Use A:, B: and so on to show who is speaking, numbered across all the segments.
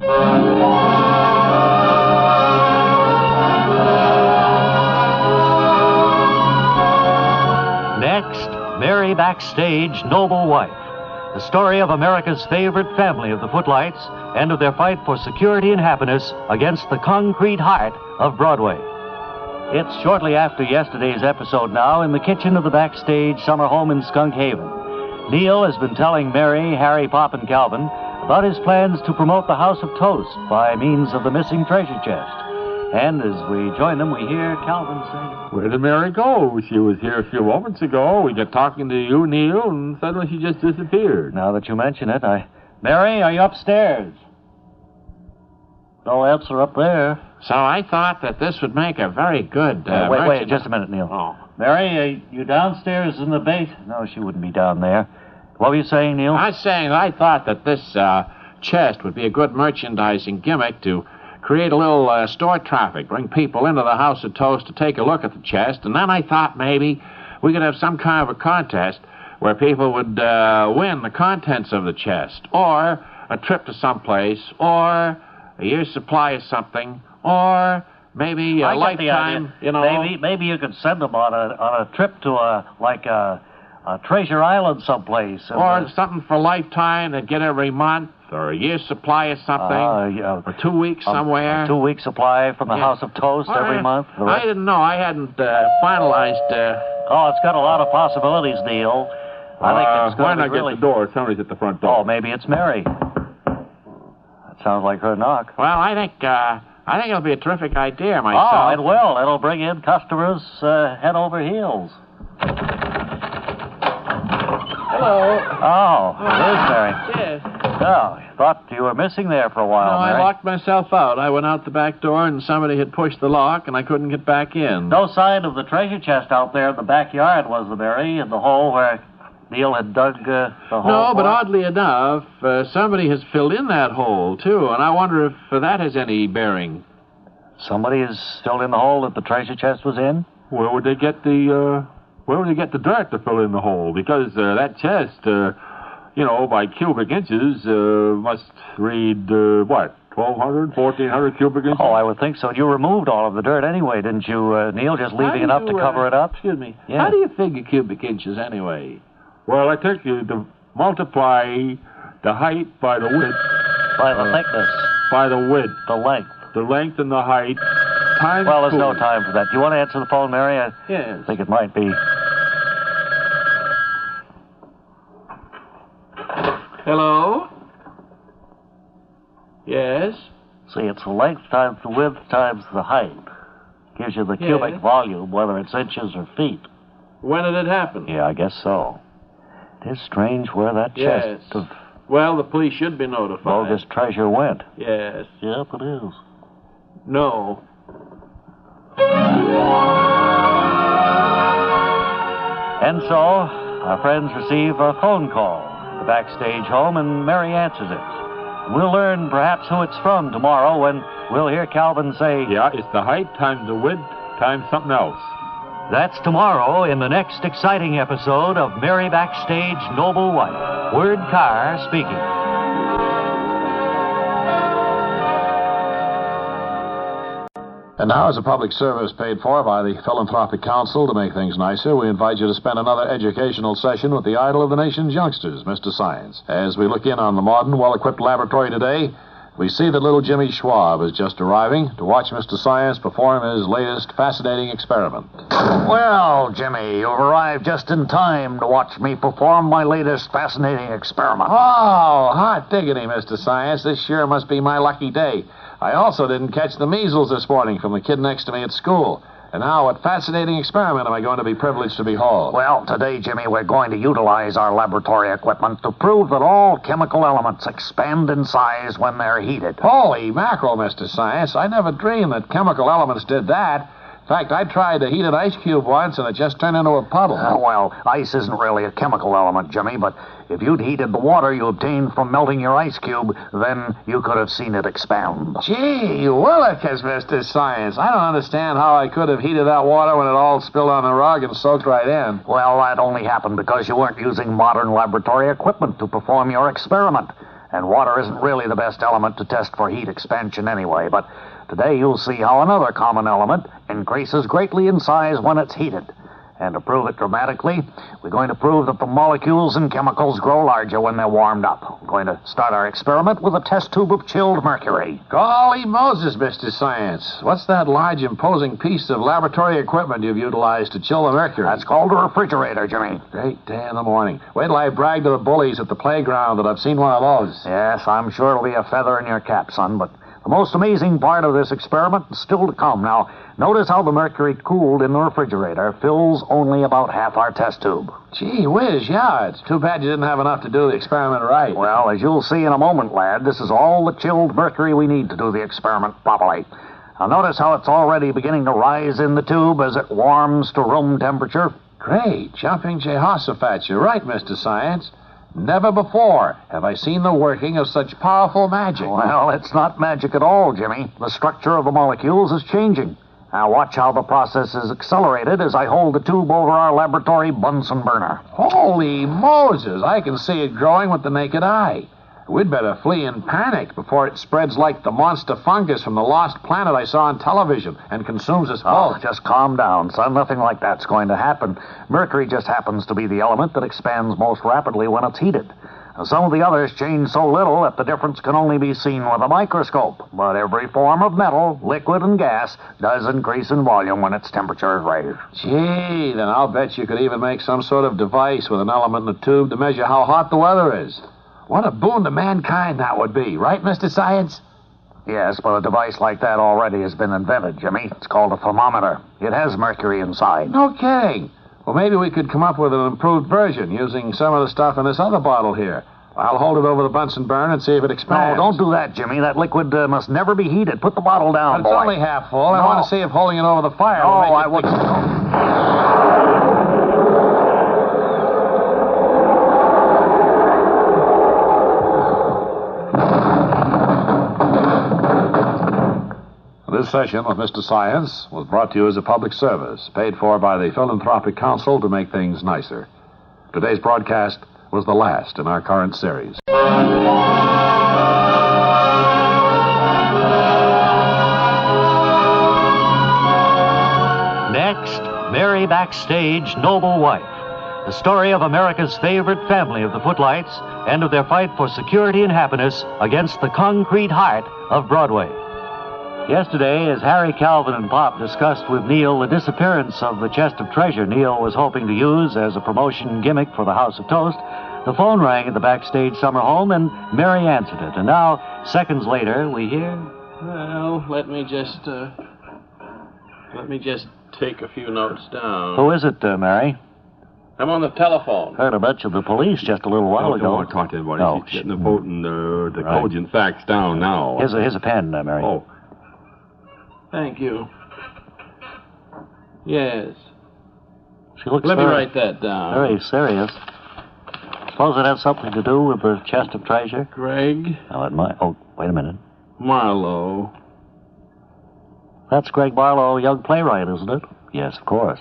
A: Next, Mary Backstage, Noble Wife. The story of America's favorite family of the Footlights and of their fight for security and happiness against the concrete heart of Broadway. It's shortly after yesterday's episode now in the kitchen of the Backstage summer home in Skunk Haven. Neil has been telling Mary, Harry, Pop, and Calvin about his plans to promote the House of Toast by means of the missing treasure chest. And as we join them, we hear Calvin say,
B: "Where did Mary go? She was here a few moments ago. We got talking to you, Neil, and suddenly she just disappeared."
A: Now that you mention it, Mary, are you upstairs? No answer up there.
C: So I thought that this would make a very good...
A: wait, just a minute, Neil.
C: Oh.
A: Mary, are you downstairs in the basement? No, she wouldn't be down there. What were you saying, Neil?
C: I was saying I thought that this chest would be a good merchandising gimmick to create a little store traffic, bring people into the House of Toast to take a look at the chest, and then I thought maybe we could have some kind of a contest where people would win the contents of the chest, or a trip to someplace, or a year's supply of something, or maybe a lifetime, you know.
A: Maybe you could send them on a trip to a Treasure Island someplace.
C: Or something for a lifetime they'd get every month, or a year's supply of something, or 2 weeks somewhere.
A: A 2-week supply from the House of Toast every month.
C: I didn't know. I hadn't finalized...
A: it's got a lot of possibilities, Neil. I think it's going to be really...
B: Why not get the door? Somebody's at the front door.
A: Oh, maybe it's Mary. That sounds like her knock.
C: Well, I think it'll be a terrific idea myself.
A: Oh, it will. It'll bring in customers head over heels.
B: Hello.
A: Oh, there's Mary.
C: Yes.
A: Oh, thought you were missing there for a while,
C: No,
A: Mary.
C: I locked myself out. I went out the back door, and somebody had pushed the lock, and I couldn't get back in.
A: No sign of the treasure chest out there in the backyard, was there, Mary? In the hole where Neil had dug the hole?
C: No, but oddly enough, somebody has filled in that hole, too, and I wonder if that has any bearing.
A: Somebody has filled in the hole that the treasure chest was in?
B: Where would they get the dirt to fill in the hole? Because that chest, by cubic inches, must read, 1,200, 1,400 cubic inches?
A: Oh, I would think so. You removed all of the dirt anyway, didn't you, Neil? Just leaving enough to cover it up?
C: Excuse me.
A: Yeah.
C: How do you figure cubic inches anyway?
B: Well, I take you to multiply the height by the width.
A: By the thickness.
B: By the width.
A: The length.
B: The length and the height. Times
A: well, there's
B: 2.
A: no time for that. Do you want to answer the phone, Mary?
C: Yes.
A: I think it might be.
C: Hello? Yes?
A: See, it's the length times the width times the height. Gives you the cubic volume, whether it's inches or feet.
C: When did it happen?
A: Yeah, I guess so. It is strange where that chest of
C: Well, the police should be notified.
A: bogus treasure went.
C: Yes.
A: Yep, it is.
C: No.
A: And so, our friends receive a phone call at the Backstage home, and Mary answers it. We'll learn perhaps who it's from tomorrow when we'll hear Calvin say...
B: Yeah, it's the height times the width times something else.
A: That's tomorrow in the next exciting episode of Mary Backstage Noble Wife. Word Carr speaking.
D: And now, as a public service paid for by the Philanthropic Council to make things nicer, we invite you to spend another educational session with the idol of the nation's youngsters, Mr. Science. As we look in on the modern, well-equipped laboratory today, we see that little Jimmy Schwab is just arriving to watch Mr. Science perform his latest fascinating experiment.
E: Well, Jimmy, you've arrived just in time to watch me perform my latest fascinating experiment.
D: Oh, hot diggity, Mr. Science. This sure must be my lucky day. I also didn't catch the measles this morning from the kid next to me at school. And now, what fascinating experiment am I going to be privileged to behold?
E: Well, today, Jimmy, we're going to utilize our laboratory equipment to prove that all chemical elements expand in size when they're heated.
D: Holy mackerel, Mr. Science. I never dreamed that chemical elements did that. In fact, I tried to heat an ice cube once, and it just turned into a puddle.
E: Well, ice isn't really a chemical element, Jimmy, but if you'd heated the water you obtained from melting your ice cube, then you could have seen it expand.
D: Gee willikers, Mr. Science. I don't understand how I could have heated that water when it all spilled on the rug and soaked right in.
E: Well, that only happened because you weren't using modern laboratory equipment to perform your experiment. And water isn't really the best element to test for heat expansion anyway, but today you'll see how another common element increases greatly in size when it's heated. And to prove it dramatically, we're going to prove that the molecules and chemicals grow larger when they're warmed up. We're going to start our experiment with a test tube of chilled mercury.
D: Golly Moses, Mr. Science. What's that large, imposing piece of laboratory equipment you've utilized to chill the mercury?
E: That's called a refrigerator, Jimmy.
D: Great day in the morning. Wait till I brag to the bullies at the playground that I've seen one of those.
E: Yes, I'm sure it'll be a feather in your cap, son, but the most amazing part of this experiment is still to come. Now, notice how the mercury cooled in the refrigerator fills only about half our test tube.
D: Gee whiz, yeah. It's too bad you didn't have enough to do the experiment right.
E: Well, as you'll see in a moment, lad, this is all the chilled mercury we need to do the experiment properly. Now, notice how it's already beginning to rise in the tube as it warms to room temperature.
D: Great. Jumping Jehoshaphat. You're right, Mr. Science. Never before have I seen the working of such powerful magic.
E: Well, it's not magic at all, Jimmy. The structure of the molecules is changing. Now watch how the process is accelerated as I hold the tube over our laboratory Bunsen burner.
D: Holy Moses, I can see it growing with the naked eye. We'd better flee in panic before it spreads like the monster fungus from the lost planet I saw on television and consumes us
E: Oh,
D: both.
E: just calm down, son. Nothing like that's going to happen. Mercury just happens to be the element that expands most rapidly when it's heated. Now, some of the others change so little that the difference can only be seen with a microscope. But every form of metal, liquid and gas, does increase in volume when its temperature is raised.
D: Gee, then I'll bet you could even make some sort of device with an element in the tube to measure how hot the weather is. What a boon to mankind that would be, right, Mr. Science?
E: Yes, but a device like that already has been invented, Jimmy. It's called a thermometer. It has mercury inside.
D: No kidding. Well, maybe we could come up with an improved version using some of the stuff in this other bottle here. I'll hold it over the Bunsen burner and see if it expands.
E: No, don't do that, Jimmy. That liquid must never be heated. Put the bottle down,
D: But it's only half full. I want to see if holding it over the fire will make
E: No,
D: it
E: I wouldn't.
D: This session with Mr. Science was brought to you as a public service, paid for by the Philanthropic Council to make things nicer. Today's broadcast was the last in our current series.
A: Next, Mary Backstage, Noble Wife. The story of America's favorite family of the Footlights and of their fight for security and happiness against the concrete heart of Broadway. Yesterday, as Harry, Calvin, and Pop discussed with Neil the disappearance of the chest of treasure Neil was hoping to use as a promotion gimmick for the House of Toast, the phone rang at the Backstage summer home, and Mary answered it. And now, seconds later, we hear...
C: Well, let me just take a few notes down.
A: Who is it, Mary?
C: I'm on the telephone.
A: Heard about you the police just a little while ago.
B: Don't want to talk to anybody.
A: No,
B: She's getting the vote and the
A: Right.
B: cogent facts down now.
A: Here's a pen, Mary.
B: Oh.
C: Thank you. Yes.
A: She looks
C: Let me
A: very,
C: write that down.
A: very serious. Suppose it has something to do with the chest of treasure?
C: Greg
A: No, it might. Oh, wait a minute.
C: Marlowe.
A: That's Greg Barlow, young playwright, isn't it? Yes, of course.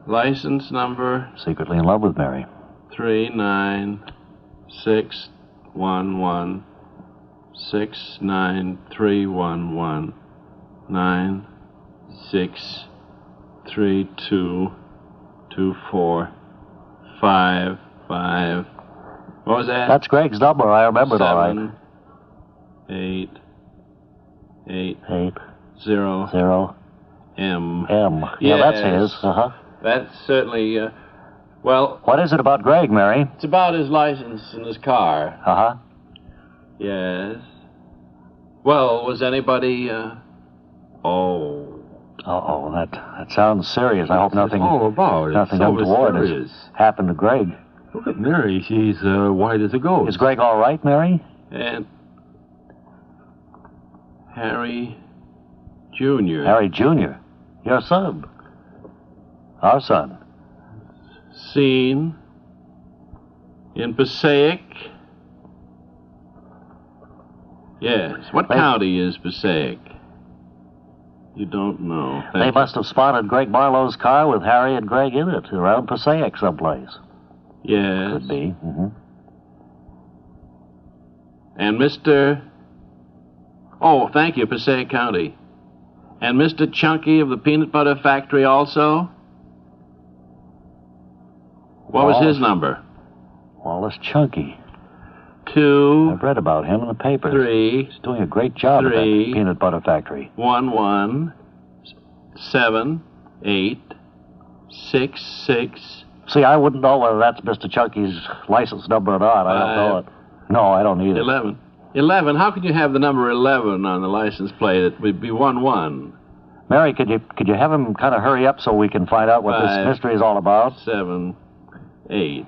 C: License number
A: Secretly in love with Mary.
C: 39611 69311 96322455. What was that?
A: That's Greg's number. I remember it all right.
C: 7 8
A: 8
C: 0
A: 0
C: M.
A: M. Yeah, that's
C: Yes.
A: his. Uh-huh.
C: That's certainly, well,
A: What is it about Greg, Mary?
C: it's about his license and his car.
A: Uh-huh.
C: Yes. Well, was anybody, oh.
A: Uh-oh, that sounds serious. I hope nothing
B: all about?
A: nothing
B: It's so
A: untoward has
B: mysterious.
A: happened to Greg.
B: Look at Mary. She's white as a ghost.
A: Is Greg all right, Mary?
C: And Harry Jr.
A: Harry Jr., your son. Our son.
C: Seen in Passaic. Yes. What county is Passaic? You don't know.
A: They must have spotted Greg Barlow's car with Harry and Greg in it around Passaic someplace.
C: Yes.
A: Could be. Mm-hmm.
C: And Mr. Oh, thank you, Passaic County. And Mr. Chunky of the peanut butter factory also? What was his number?
E: Wallace Chunky.
C: 2.
E: I've read about him in the papers.
C: 3.
E: He's doing a great job at that peanut butter factory.
C: 1 1 7 8 6 6.
E: See, I wouldn't know whether that's Mr. Chunky's license number or not. I don't know it. No, I don't either.
C: 11. 11. How could you have the number 11 on the license plate? It would be 1 1.
E: Mary, could you have him kind of hurry up so we can find out what this mystery is all about?
C: 7 8.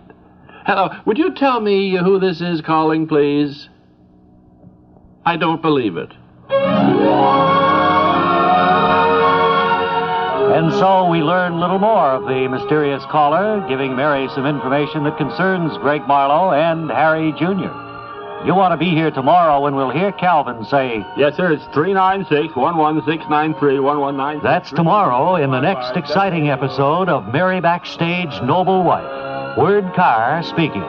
C: Hello, would you tell me who this is calling, please? I don't believe it.
A: And so we learn little more of the mysterious caller, giving Mary some information that concerns Greg Marlowe and Harry Jr. You want to be here tomorrow when we'll hear Calvin say,
B: Yes, sir. It's 396-11693-1196.
A: that's tomorrow in the next exciting episode of Mary Backstage Noble Wife. Word Carr speaking.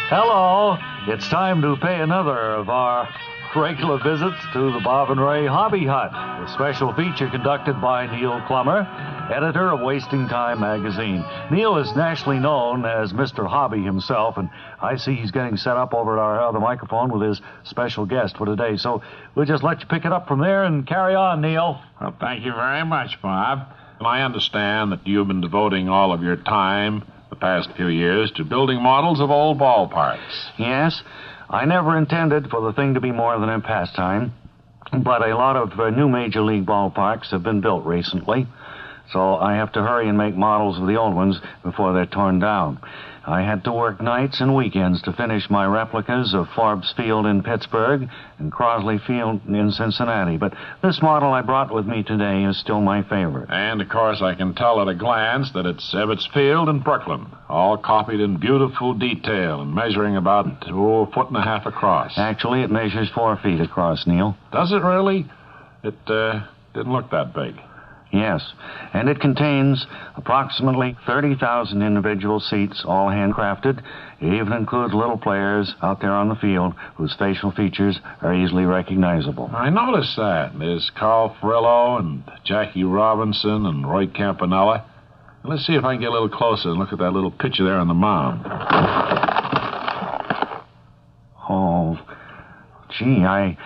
A: Hello. It's time to pay another of our regular visits to the Bob and Ray Hobby Hut, a special feature conducted by Neil Plummer, editor of Wasting Time magazine. Neil is nationally known as Mr. Hobby himself, and I see he's getting set up over at our other microphone with his special guest for today. So we'll just let you pick it up from there and carry on, Neil.
C: Well, thank you very much, Bob. And I understand that you've been devoting all of your time the past few years to building models of old ballparks.
E: Yes, I never intended for the thing to be more than a pastime, but a lot of new major league ballparks have been built recently, so I have to hurry and make models of the old ones before they're torn down. I had to work nights and weekends to finish my replicas of Forbes Field in Pittsburgh and Crosley Field in Cincinnati, but this model I brought with me today is still my favorite.
C: And, of course, I can tell at a glance that it's Ebbets Field in Brooklyn, all copied in beautiful detail and measuring about a foot and a half across.
E: Actually, it measures 4 feet across, Neil.
C: Does it really? It didn't look that big.
E: Yes, and it contains approximately 30,000 individual seats, all handcrafted. It even includes little players out there on the field whose facial features are easily recognizable.
C: I noticed that. There's Carl Furillo and Jackie Robinson and Roy Campanella. Let's see if I can get a little closer and look at that little picture there on the mound.
E: Oh, gee, I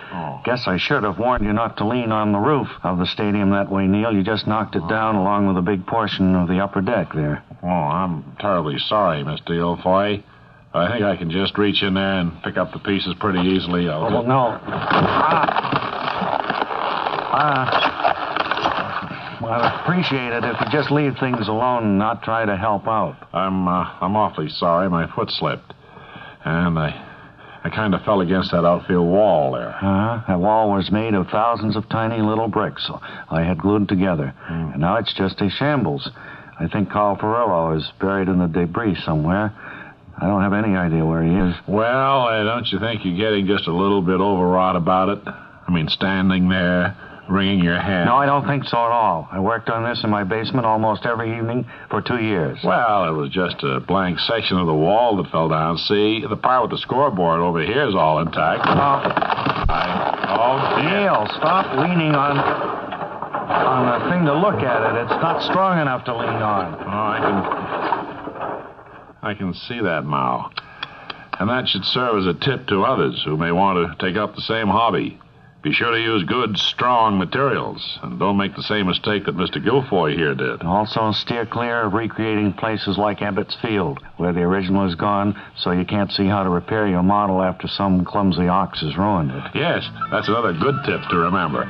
E: guess I should have warned you not to lean on the roof of the stadium that way, Neil. You just knocked it down along with a big portion of the upper deck there.
C: Oh, I'm terribly sorry, Mr. Guilfoyle. I think I can just reach in there and pick up the pieces pretty easily.
E: Well, no. I'd appreciate it if you just leave things alone and not try to help out.
C: I'm awfully sorry. My foot slipped. And I kind of fell against that outfield wall there.
E: That wall was made of thousands of tiny little bricks I had glued together. And now it's just a shambles. I think Carl Furillo is buried in the debris somewhere. I don't have any idea where he is.
C: Well, don't you think you're getting just a little bit overwrought about it? I mean, standing there, wringing your hands.
E: No, I don't think so at all. I worked on this in my basement almost every evening for 2 years.
C: Well, it was just a blank section of the wall that fell down. See, the part with the scoreboard over here is all intact.
E: Neil, stop leaning on a thing to look at it. It's not strong enough to lean on.
C: I can see that now. And that should serve as a tip to others who may want to take up the same hobby. Be sure to use good, strong materials, and don't make the same mistake that Mr. Guilfoyle here did.
E: Also, steer clear of recreating places like Ebbets Field, where the original is gone, so you can't see how to repair your model after some clumsy ox has ruined it.
C: Yes, that's another good tip to remember.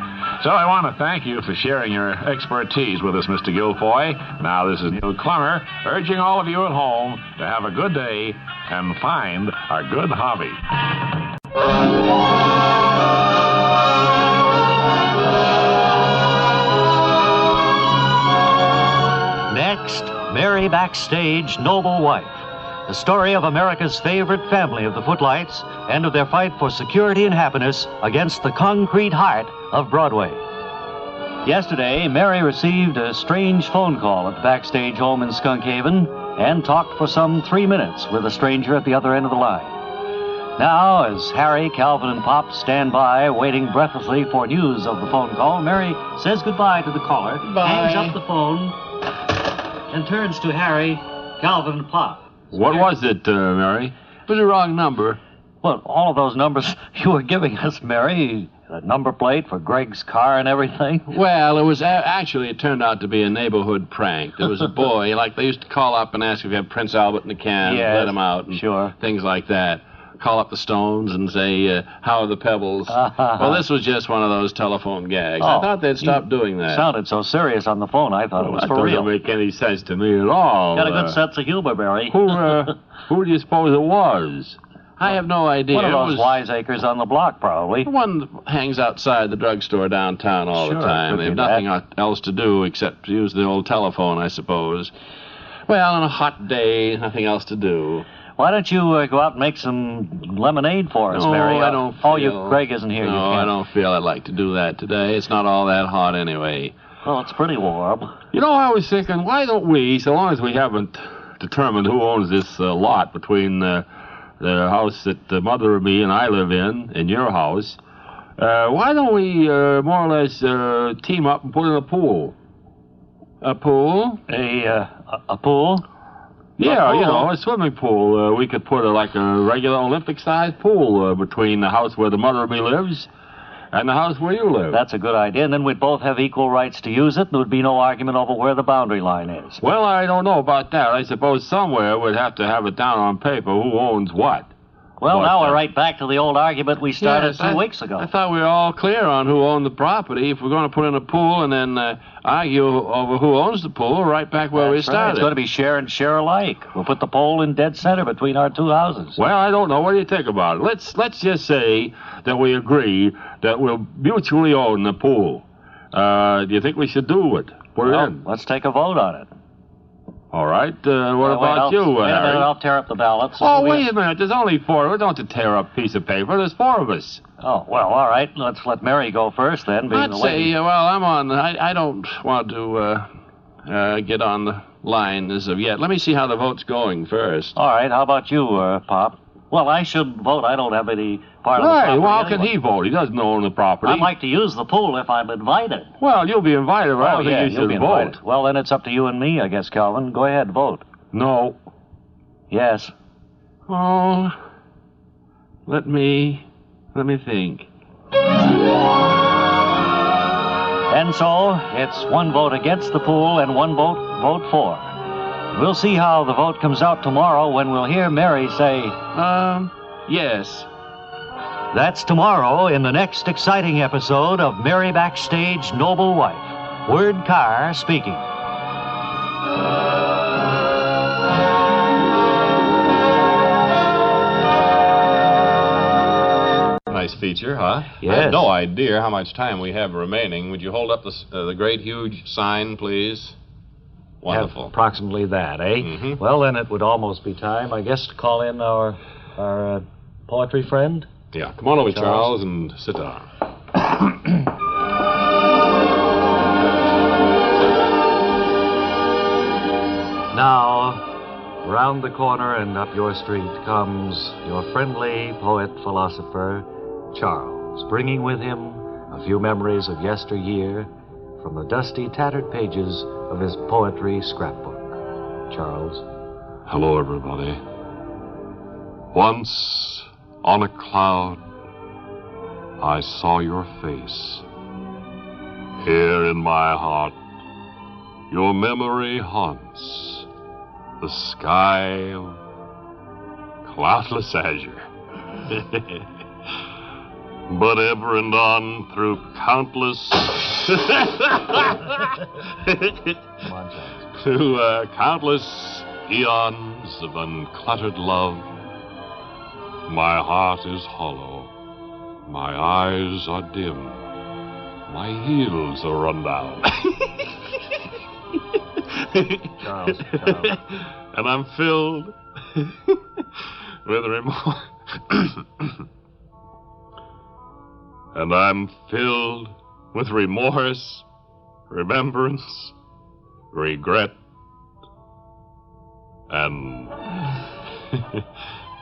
C: So I want to thank you for sharing your expertise with us, Mr. Guilfoyle. Now, this is Neil Plummer, urging all of you at home to have a good day and find a good hobby.
A: Next, Mary Backstage Noble Wife. The story of America's favorite family of the Footlights and of their fight for security and happiness against the concrete heart of Broadway. Yesterday, Mary received a strange phone call at the backstage home in Skunk Haven and talked for some 3 minutes with a stranger at the other end of the line. Now, as Harry, Calvin, and Pop stand by, waiting breathlessly for news of the phone call, Mary says goodbye to the caller, hangs up the phone, and turns to Harry, Calvin, and Pop.
B: What was it, Mary?
C: It was the wrong number.
A: Well, all of those numbers you were giving us, Mary, a number plate for Greg's car and everything.
C: Well, it was actually, it turned out to be a neighborhood prank. There was a boy, like they used to call up and ask if you had Prince Albert in the can,
A: Yes,
C: let him out, and
A: sure.
C: things like that. Call up the Stones and say, how are the pebbles? Well, this was just one of those telephone gags. I thought they'd stop doing that.
A: Sounded so serious on the phone, I thought it was
B: That
A: for real.
B: doesn't make any sense to me at all.
A: Got a good sense of humor, Mary.
B: Who do you suppose it was?
C: I have no idea.
A: One of those
C: It was
A: wiseacres on the block, probably.
C: the one that hangs outside the drugstore downtown all
A: Sure,
C: the time.
A: could
C: They have
A: be
C: nothing
A: that.
C: else to do except use the old telephone, I suppose. Well, on a hot day, nothing else to do.
A: Why don't you go out and make some lemonade for us,
C: No,
A: Mary?
C: I don't feel...
A: Greg isn't here.
C: No,
A: you can't.
C: I don't feel I'd like to do that today. It's not all that hot anyway.
A: Well, it's pretty warm.
B: You know, I was thinking, why don't we, so long as we haven't determined who owns this lot between the house that the mother of me and I live in and your house, why don't we more or less team up and put in a pool?
C: A pool?
A: A pool?
B: Yeah, you know, a swimming pool. We could put like a regular Olympic-sized pool between the house where the mother of me lives and the house where you live.
A: That's a good idea, and then we'd both have equal rights to use it, and there would be no argument over where the boundary line is.
B: Well, I don't know about that. I suppose somewhere we'd have to have it down on paper who owns what.
A: Well,
B: But,
A: now we're right back to the old argument we started
C: Yes,
A: 2 weeks ago.
C: I thought we were all clear on who owned the property. If we're going to put in a pool and then argue over who owns the pool, we're right back where we
A: That's right.
C: started.
A: It's going to be share and share alike. We'll put the pole in dead center between our two houses.
B: Well, I don't know. What do you think about it? Let's just say that we agree that we'll mutually own the pool. Do you think we should do it? Put it in.
A: Let's take a vote on it.
B: All right. What about you,
A: wait a
B: Harry?
A: minute, I'll tear up the ballots.
B: Oh, wait a minute. There's only 4. We don't have to tear up a piece of paper. There's 4 of us.
A: Oh, well, all right. Let's let Mary go first, then, being
C: I'd
A: the
C: say,
A: lady.
C: well, I'm on. I don't want to get on the line as of yet. Let me see how the vote's going first.
A: All right, how about you, Pop? Well, I shouldn't vote. I don't have any part of the
B: Right.
A: property
B: Well, how can
A: anyway.
B: he vote? He doesn't own the property.
A: I'd like to use the pool if I'm invited.
B: Well, you'll be invited. But I don't think you
A: you'll
B: should
A: be
B: vote.
A: invited. Well, then it's up to you and me, I guess, Calvin. Go ahead, vote.
B: No.
A: Yes.
C: Oh, let me think.
A: And so, it's 1 vote against the pool and 1 vote for. We'll see how the vote comes out tomorrow when we'll hear Mary say,
C: Yes.
A: that's tomorrow in the next exciting episode of Mary Backstage Noble Wife. Word Carr speaking.
F: Nice feature, huh?
A: Yes.
F: I have no idea how much time we have remaining. Would you hold up the great, huge sign, please? Wonderful.
A: Approximately that, eh?
F: Mhm.
A: Well, then it would almost be time, I guess, to call in our poetry friend.
F: Yeah, come on over,
A: Charles.
F: Charles, and sit down.
A: Now, round the corner and up your street comes your friendly poet-philosopher, Charles, bringing with him a few memories of yesteryear from the dusty, tattered pages of his poetry scrapbook. Charles.
G: Hello, everybody. Once on a cloud, I saw your face. Here in my heart, your memory haunts the sky of cloudless azure. But ever and on through countless...
A: Come on, Charles.
G: through countless eons of uncluttered love, my heart is hollow, my eyes are dim, my heels are run down.
A: Charles.
G: And I'm filled with remorse. And I'm filled with remorse remembrance, regret, and...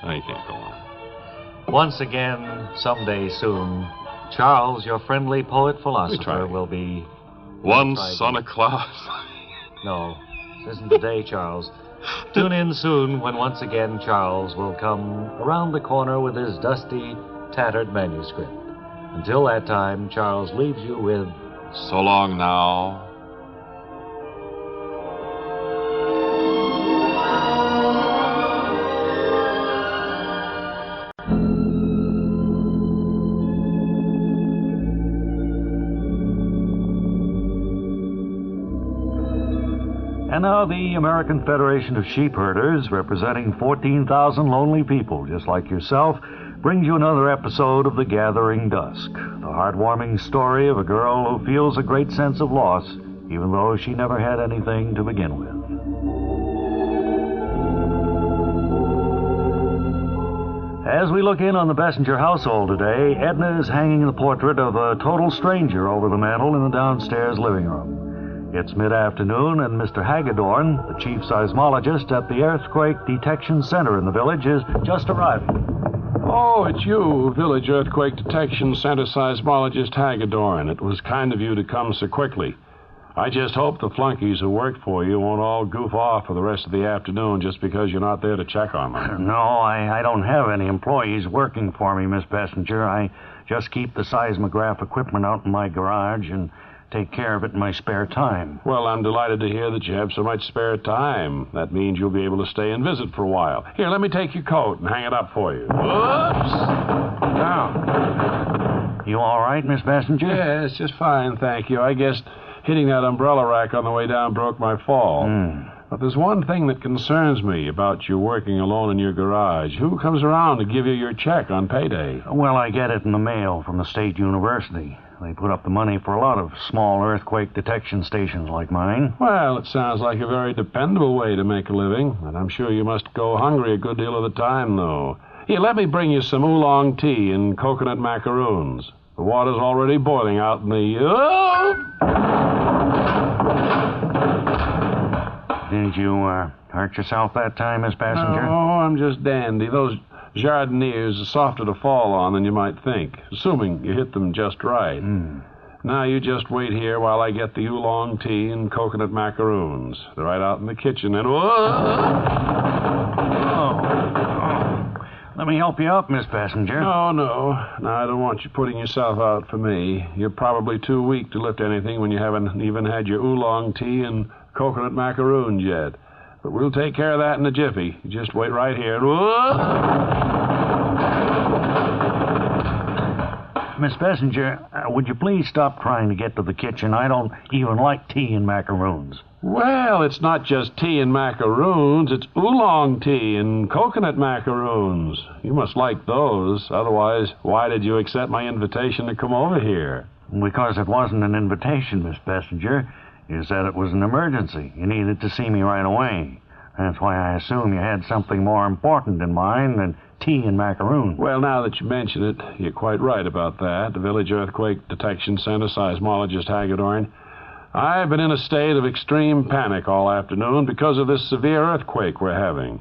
G: I can't go on.
A: Once again, someday soon, Charles, your friendly poet-philosopher, will be...
G: Once on a cloud.
A: No, this isn't the day, Charles. Tune in soon when once again Charles will come around the corner with his dusty, tattered manuscript. Until that time, Charles leaves you with...
G: So long now.
A: And now the American Federation of Sheep Herders, representing 14,000 lonely people just like yourself, brings you another episode of The Gathering Dusk, the heartwarming story of a girl who feels a great sense of loss, even though she never had anything to begin with. As we look in on the Bessinger household today, Edna is hanging the portrait of a total stranger over the mantel in the downstairs living room. It's mid-afternoon, and Mr. Hagedorn, the chief seismologist at the Earthquake Detection Center in the village, is just arriving.
H: Oh, it's you, Village Earthquake Detection Center seismologist Hagedorn. It was kind of you to come so quickly. I just hope the flunkies who work for you won't all goof off for the rest of the afternoon just because you're not there to check on them.
A: No, I don't have any employees working for me, Miss Bessinger. I just keep the seismograph equipment out in my garage and take care of it in my spare time.
H: Well, I'm delighted to hear that you have so much spare time. That means you'll be able to stay and visit for a while. Here, let me take your coat and hang it up for you.
A: Whoops! Now, you all right, Miss Bessinger?
H: Yes, just fine, thank you. I guess hitting that umbrella rack on the way down broke my fall. But there's one thing that concerns me about you working alone in your garage. Who comes around to give you your check on payday?
A: Well, I get it in the mail from the State University. They put up the money for a lot of small earthquake detection stations like mine.
H: Well, it sounds like a very dependable way to make a living, and I'm sure you must go hungry a good deal of the time, though. Here, let me bring you some oolong tea and coconut macaroons. The water's already boiling out in the...
A: Did you hurt yourself that time, Miss Bessinger?
H: No, I'm just dandy. Those jardiniers are softer to fall on than you might think, assuming you hit them just right. Now you just wait here while I get the oolong tea and coconut macaroons. They're right out in the kitchen, and...
A: Let me help you up, Miss Bessinger.
H: No. No, I don't want you putting yourself out for me. You're probably too weak to lift anything when you haven't even had your oolong tea and coconut macaroons yet. But we'll take care of that in a jiffy. You just wait right here.
A: Miss Bessinger, would you please stop trying to get to the kitchen? I don't even like tea and macaroons.
H: Well, it's not just tea and macaroons. It's oolong tea and coconut macaroons. You must like those. Otherwise, why did you accept my invitation to come over here?
A: Because it wasn't an invitation, Miss Bessinger. You said it was an emergency. You needed to see me right away. That's why I assume you had something more important in mind than tea and macaroons.
H: Well, now that you mention it, you're quite right about that. The Village Earthquake Detection Center seismologist Hagedorn. I've been in a state of extreme panic all afternoon because of this severe earthquake we're having.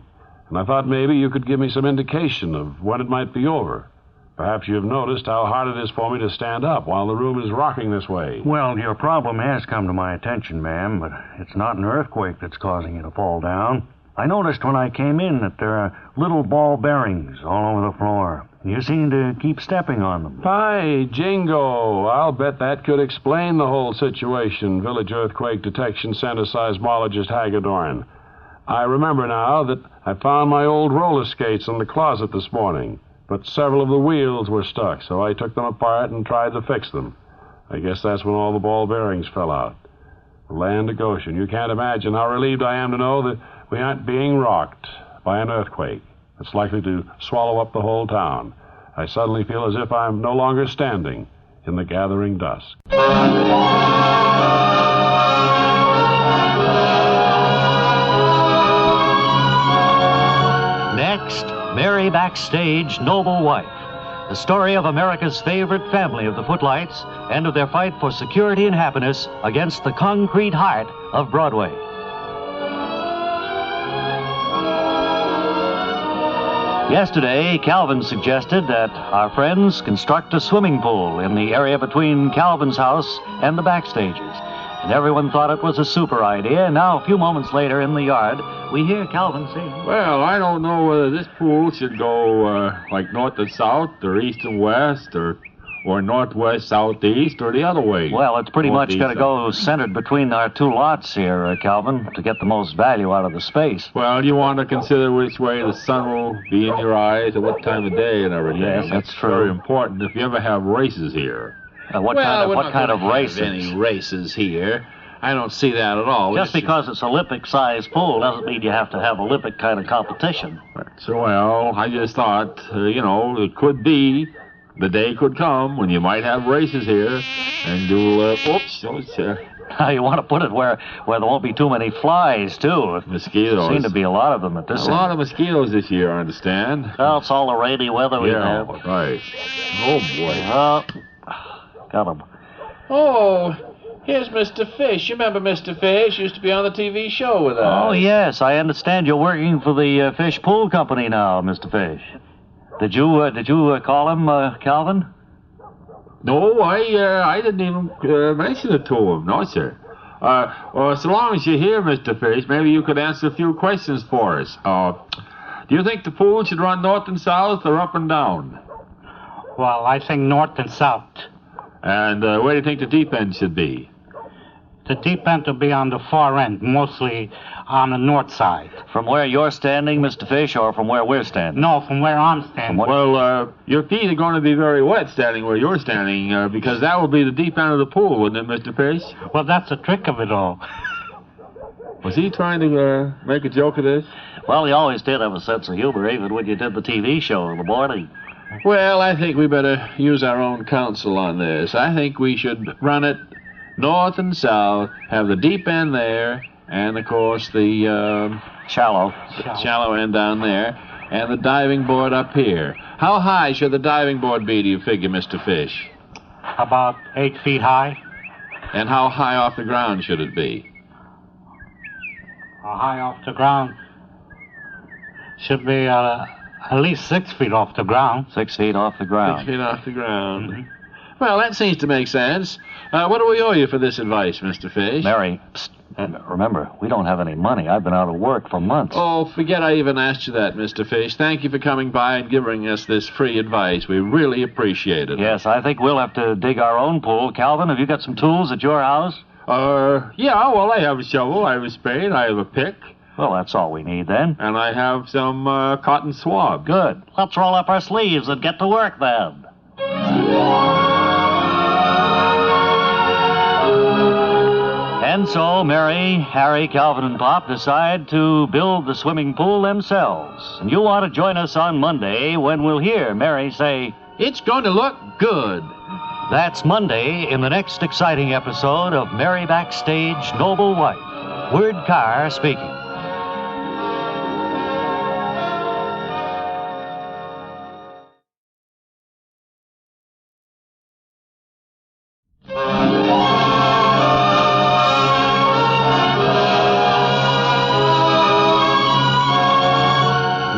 H: And I thought maybe you could give me some indication of when it might be over. Perhaps you've noticed how hard it is for me to stand up while the room is rocking this way.
A: Well, your problem has come to my attention, ma'am, but it's not an earthquake that's causing you to fall down. I noticed when I came in that there are little ball bearings all over the floor. You seem to keep stepping on them.
H: By jingo! I'll bet that could explain the whole situation, Village Earthquake Detection Center seismologist Hagedorn. I remember now that I found my old roller skates in the closet this morning. But several of the wheels were stuck, so I took them apart and tried to fix them. I guess that's when all the ball bearings fell out. The land of Goshen. You can't imagine how relieved I am to know that we aren't being rocked by an earthquake that's likely to swallow up the whole town. I suddenly feel as if I'm no longer standing in the gathering dusk.
A: Next, Mary backstage, noble wife. the story of America's favorite family of the footlights and of their fight for security and happiness against the concrete heart of Broadway. Yesterday, Calvin suggested that our friends construct a swimming pool in the area between Calvin's house and the backstages. And everyone thought it was a super idea. And now, a few moments later in the yard, we hear Calvin saying,
B: Well, I don't know whether this pool should go like north and south, or east and west, or northwest, southeast, or the other way.
A: Well, it's pretty much
B: Northeast,
A: going to go centered between our two lots here, Calvin, to get the most value out of the space.
B: Well, you want to consider which way the sun will be in your eyes at what time of day and everything.
A: Yes, that's true.
B: Very important if you ever have races here.
A: What kind of races?
C: Any races here? I don't see that at all.
A: Just because it's Olympic-sized pool doesn't mean you have to have Olympic kind of competition.
B: So, well, I just thought, it could be, the day could come when you might have races here, and you'll,
A: Now, you want to put it where there won't be too many flies, too.
B: Mosquitoes.
A: There seem to be a lot of them at this
B: A lot of mosquitoes this year, I understand.
A: Well, it's all the rainy weather we have.
B: Yeah, right. Oh, boy.
A: Got 'em.
C: Oh, here's Mr. Fish. You remember Mr. Fish? Used to be on the TV show with us.
A: Oh, yes. I understand you're working for the Fish Pool Company now, Mr. Fish. Did you call him, Calvin?
B: No, I didn't even mention it to him. No, sir. Well, so long as you're here, Mr. Fish, maybe you could answer a few questions for us. Do you think the pool should run north and south or up and down?
I: Well, I think north and south.
B: And where do you think the deep end should be?
I: The deep end will be on the far end, mostly on the north side.
A: From where you're standing, Mr. Fish, or from where we're standing?
I: No, from where I'm standing.
B: Well, your feet are going to be very wet standing where you're standing, because that will be the deep end of the pool, wouldn't it, Mr. Fish?
I: Well, that's the trick of it all.
B: Was he trying to make a joke of this?
A: Well, he always did have a sense of humor, even when you did the TV show in the morning.
C: Well, I think we better use our own counsel on this. I think we should run it north and south, have the deep end there, and, of course, the shallow end down there, and the diving board up here. How high should the diving board be, do you figure, Mr. Fish?
I: About 8 feet high.
C: And how high off the ground should it be?
I: High off the ground should be at least 6 feet off the ground.
A: 6 feet off the ground.
C: 6 feet off the ground. Mm-hmm. Well, that seems to make sense. What do we owe you for this advice, Mr. Fish?
A: Mary, remember, we don't have any money. I've been out of work for months.
C: Oh, forget I even asked you that, Mr. Fish. Thank you for coming by and giving us this free advice. We really appreciate it.
A: Yes, I think we'll have to dig our own pool. Calvin, have you got some tools at your house?
B: Yeah, well, I have a shovel, I have a spade, I have a pick.
A: Well, that's all we need then.
B: And I have some cotton swab.
A: Good. Let's roll up our sleeves and get to work then. And so Mary, Harry, Calvin, and Pop decide to build the swimming pool themselves. And you'll want to join us on Monday when we'll hear Mary say,
C: "It's going to look good."
A: That's Monday in the next exciting episode of Mary Backstage, Noble Wife. Word Carr speaking.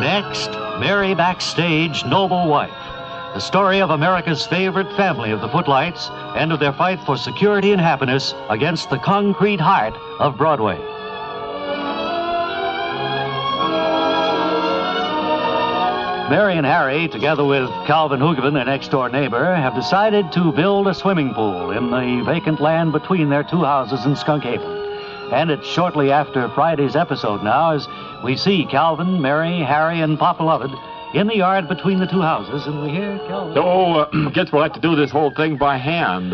A: Next, Mary Backstage, Noble Wife. The story of America's favorite family of the footlights and of their fight for security and happiness against the concrete heart of Broadway. Mary and Harry, together with Calvin Hoogevin, their next-door neighbor, have decided to build a swimming pool in the vacant land between their two houses in Skunk Haven. And it's shortly after Friday's episode now as we see Calvin, Mary, Harry, and Pop Beloved in the yard between the two houses, and we hear Calvin.
B: Guess we'll have to do this whole thing by hand.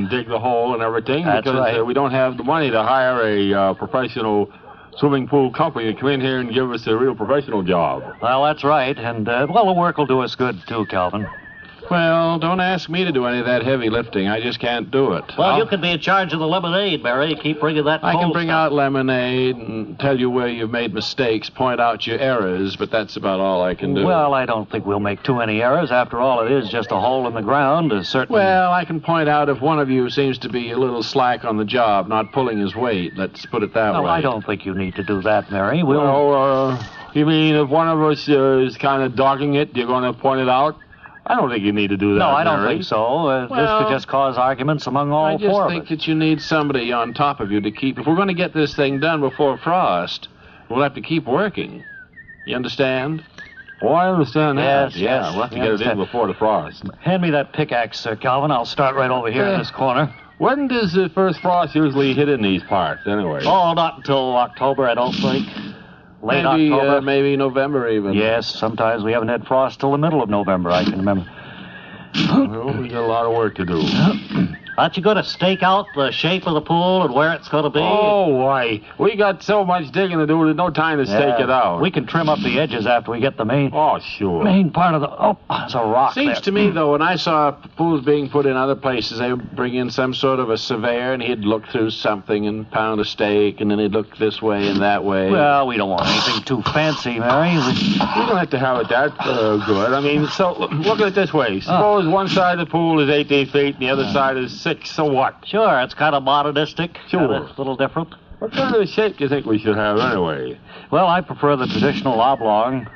B: Dig the hole and everything.
A: That's
B: because
A: right.
B: We don't have the money to hire a professional swimming pool company to come in here and give us a real professional job.
A: Well, that's right, and, the work will do us good, too, Calvin.
C: Well, don't ask me to do any of that heavy lifting. I just can't do it.
A: Well, you can be in charge of the lemonade, Mary. Keep bringing that
C: I can
A: cold
C: bring
A: stuff.
C: out lemonade and tell you where you've made mistakes, point out your errors, but that's about all I can do.
E: Well, I don't think we'll make too many errors. After all, it is just a hole in the ground. A certain...
C: Well, I can point out if one of you seems to be a little slack on the job, not pulling his weight. Let's put it that way.
E: Well, I don't think you need to do that, Mary. We'll...
B: You mean if one of us is kind of dogging it, you're going to point it out? I don't think you need to do that,
E: No, I don't
B: Mary.
E: think so. This
C: Well,
E: could just cause arguments among all
C: I just
E: four
C: think
E: of us.
C: that you need somebody on top of you to keep... If we're going to get this thing done before frost, we'll have to keep working. You understand?
B: Oh, I understand that.
E: Yes,
B: Yeah,
E: yes,
B: we'll have to
E: we
B: get it in
E: understand.
B: before the frost.
E: Hand me that pickaxe, Sir Calvin. I'll start right over here in this corner.
B: When does the first frost usually hit in these parts, anyway?
E: Oh, not until October, I don't think. Late
C: Maybe,
E: October.
C: maybe November even.
E: Yes, sometimes we haven't had frost till the middle of November, I can remember.
B: Well, we got a lot of work to do.
A: Aren't you going to stake out the shape of the pool and where it's going to be?
B: Oh, why? We got so much digging to do, there's no time to stake it out.
E: We can trim up the edges after we get the main
B: sure.
E: main part of the... Oh, there's a rock
C: Seems
E: there.
C: to me, though, when I saw pools being put in other places, they would bring in some sort of a surveyor, and he'd look through something and pound a stake, and then he'd look this way and that way.
E: Well, we don't want anything too fancy, Mary.
B: We don't have to have it that good. I mean, so look at it this way. Suppose one side of the pool is 18 feet and the other side is 6. So what?
A: Sure, it's kind of modernistic.
B: Sure.
A: Kinda a little different.
B: What kind of shape do you think we should have anyway?
E: Well, I prefer the traditional oblong.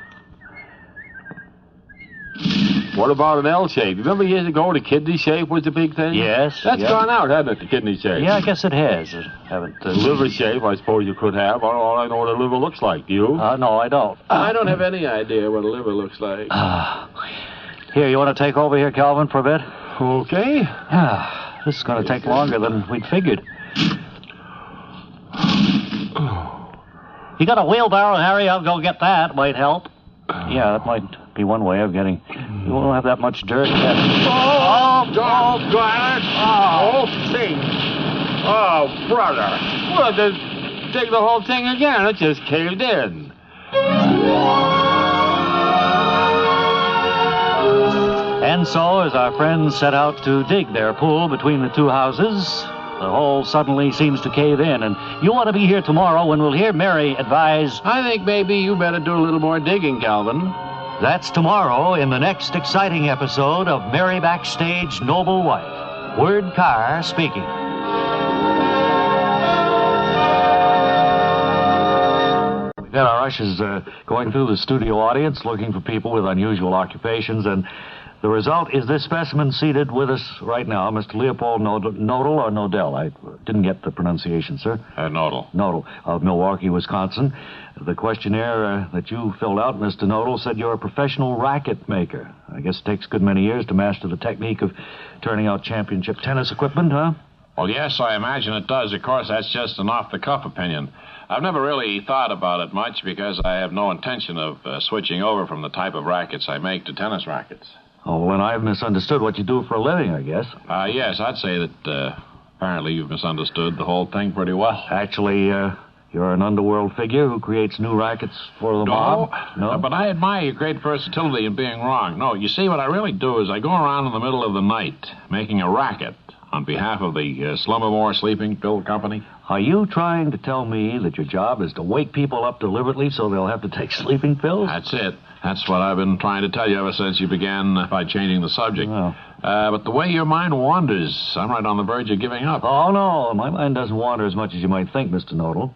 B: What about an L shape? Remember years ago the kidney shape was the big thing?
E: Yes.
B: That's
E: yeah.
B: gone out, hasn't it, the kidney shape?
E: Yeah, I guess it has. Haven't...
B: Liver shape, I suppose you could have. All I know what a liver looks like. Do you?
E: no, I don't.
C: I don't have any idea what a liver looks like.
E: Here, you want to take over here, Calvin, for a bit?
B: Okay.
E: This is going to take longer than we'd figured.
A: You got a wheelbarrow, Harry? I'll go get that. Might help.
E: Yeah, that might be one way of getting... You won't have that much dirt yet.
B: God! Oh, thing! Oh, brother! Well, just dig the whole thing again. It just caved in.
E: And so, as our friends set out to dig their pool between the two houses, the hole suddenly seems to cave in. And you want to be here tomorrow when we'll hear Mary advise...
C: I think maybe you better do a little more digging, Calvin.
A: That's tomorrow in the next exciting episode of Mary Backstage Noble Wife. Word Carr speaking.
E: We've got our ushers going through the studio audience looking for people with unusual occupations, and the result is this specimen seated with us right now, Mr. Leopold Nodal or Nodell. I didn't get the pronunciation, sir.
F: Nodal.
E: Nodal of Milwaukee, Wisconsin. The questionnaire that you filled out, Mr. Nodal, said you're a professional racket maker. I guess it takes a good many years to master the technique of turning out championship tennis equipment, huh?
C: Well, yes, I imagine it does. Of course, that's just an off-the-cuff opinion. I've never really thought about it much because I have no intention of switching over from the type of rackets I make to tennis rackets.
E: Oh, well, then I've misunderstood what you do for a living, I guess.
C: Yes, I'd say that apparently you've misunderstood the whole thing pretty well.
E: Actually, you're an underworld figure who creates new rackets for the mob? No?
C: But I admire your great versatility in being wrong. No, you see, what I really do is I go around in the middle of the night making a racket on behalf of the Slumbermore Sleeping Pill Company.
E: Are you trying to tell me that your job is to wake people up deliberately so they'll have to take sleeping pills?
C: That's it. That's what I've been trying to tell you ever since you began by changing the subject.
E: Oh.
C: But the way your mind wanders, I'm right on the verge of giving up.
E: Oh, no. My mind doesn't wander as much as you might think, Mr. Nodal.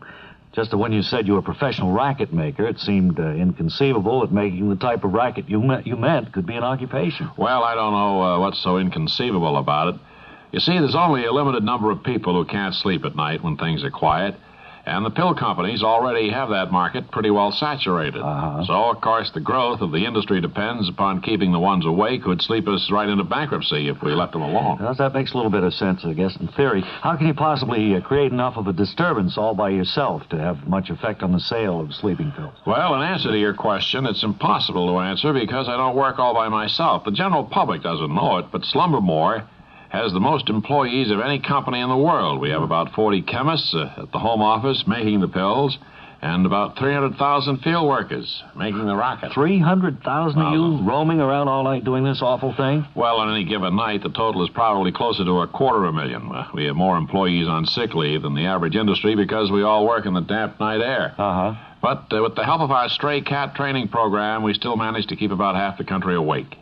E: Just that when you said you were a professional racket maker, it seemed inconceivable that making the type of racket you meant could be an occupation.
C: Well, I don't know what's so inconceivable about it. You see, there's only a limited number of people who can't sleep at night when things are quiet. And the pill companies already have that market pretty well saturated. So, of course, the growth of the industry depends upon keeping the ones awake who'd sleep us right into bankruptcy if we left them alone.
E: Well, that makes a little bit of sense, I guess, in theory. How can you possibly create enough of a disturbance all by yourself to have much effect on the sale of sleeping pills?
C: Well, in answer to your question, it's impossible to answer because I don't work all by myself. The general public doesn't know it, but Slumbermore has the most employees of any company in the world. We have about 40 chemists at the home office making the pills, and about 300,000 field workers making the rocket.
D: 300,000 of you roaming around all night doing this awful thing?
C: Well, on any given night, the total is probably closer to 250,000. We have more employees on sick leave than the average industry because we all work in the damp night air.
D: Uh-huh.
C: But with the help of our stray cat training program, we still manage to keep about half the country awake.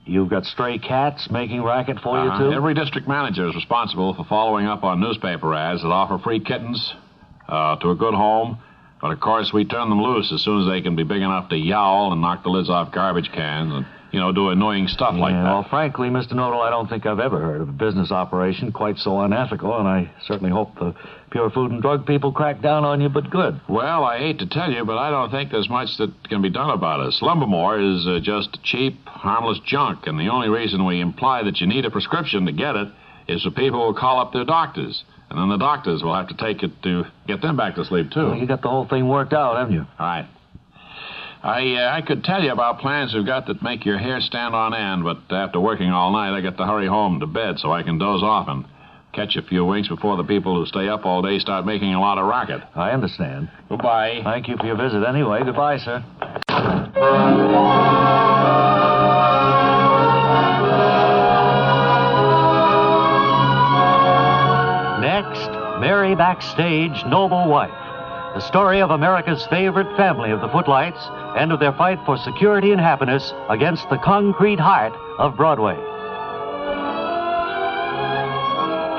D: You've got stray cats making racket for you, too?
C: Every district manager is responsible for following up on newspaper ads that offer free kittens to a good home. But, of course, we turn them loose as soon as they can be big enough to yowl and knock the lids off garbage cans and, do annoying stuff like that.
D: Well, frankly, Mr. Nodal, I don't think I've ever heard of a business operation quite so unethical, and I certainly hope the Pure Food and Drug people crack down on you, but good.
C: Well, I hate to tell you, but I don't think there's much that can be done about us. Lumbermore is just cheap, harmless junk, and the only reason we imply that you need a prescription to get it is for people who call up their doctors. And then the doctors will have to take it to get them back to sleep, too.
D: Well, you got the whole thing worked out, haven't you?
C: All right. I could tell you about plans we've got that make your hair stand on end, but after working all night, I got to hurry home to bed so I can doze off and catch a few winks before the people who stay up all day start making a lot of racket.
D: I understand.
C: Goodbye.
D: Thank you for your visit anyway. Goodbye, sir.
A: Next, Mary Backstage, Noble Wife. The story of America's favorite family of the Footlights and of their fight for security and happiness against the concrete heart of Broadway.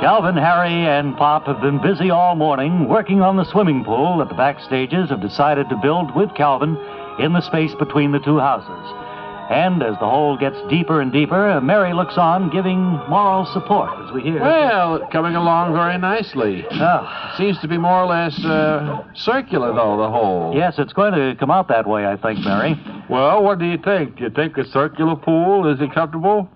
A: Calvin, Harry, and Pop have been busy all morning working on the swimming pool that the Backstages have decided to build with Calvin in the space between the two houses. And as the hole gets deeper and deeper, Mary looks on, giving moral support, as we hear.
C: Well, coming along very nicely.
A: Oh.
C: Seems to be more or less circular, though, the hole.
A: Yes, it's going to come out that way, I think, Mary.
B: Well, what do you think? Do you think a circular pool, is it comfortable?